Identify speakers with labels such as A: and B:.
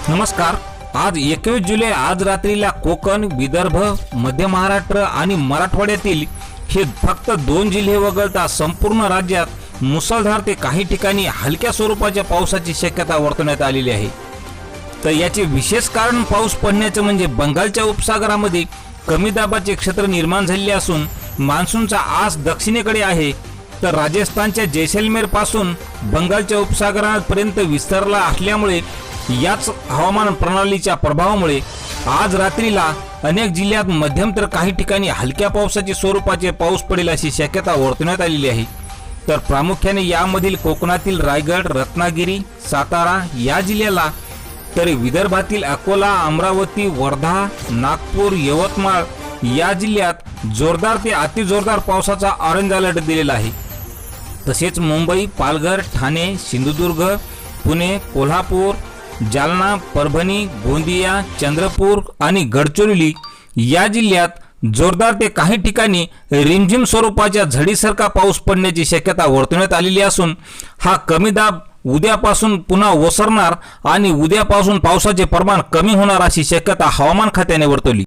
A: नमस्कार। आज 21 जुलै आज रात्रीला कोकण, विदर्भ, मध्य महाराष्ट्र आणि मराठवाड्यातील हे फक्त 2 जिल्हे वगळता संपूर्ण राज्यात मुसळधार ते काही ठिकाणी हलक्या स्वरूपाच्या पावसाची शक्यता वर्तवण्यात आलेली आहे। तर याचे विशेष कारण पाऊस पडण्याचे म्हणजे बंगालच्या उपसागरामध्ये कमी दाबाचे क्षेत्र निर्माण झाले असून मान्सूनचा आस दक्षिणेकडे आहे। तर राजस्थानच्या जैसलमेर पासून बंगालच्या उपसागरापर्यंत विस्तारला असल्यामुळे याच हवामान प्रणालीच्या प्रभावामुळे आज रात्रीला अनेक जिल्ह्यात मध्यम तर काही ठिकाणी हलक्या पावसाच्या स्वरूपाचे पाऊस पडेल अशी शक्यता वर्तवण्यात आलेली आहे। तर प्रामुख्याने यामधील कोकणातील रायगड, रत्नागिरी, सातारा या जिल्ह्याला, तर विदर्भातील अकोला, अमरावती, वर्धा, नागपूर, यवतमाळ या जिल्ह्यात जोरदार ते अतिजोरदार पावसाचा ऑरेंज अलर्ट दिलेला आहे। तसेच मुंबई, पालघर, ठाणे, सिंधुदुर्ग, पुणे, कोल्हापूर, जालना, परभणी, गोंदिया, चंद्रपूर आणि गडचिरोली या जिल्ह्यात जोरदार ते काही ठिकाणी रिमझिम स्वरूपाच्या झडीसारखा पाऊस पडण्याची शक्यता वर्तवण्यात आलेली असून हा कमी दाब उद्यापासून पुन्हा ओसरणार आणि उद्यापासून पावसाचे प्रमाण कमी होणार अशी शक्यता हवामान खात्याने वर्तवली।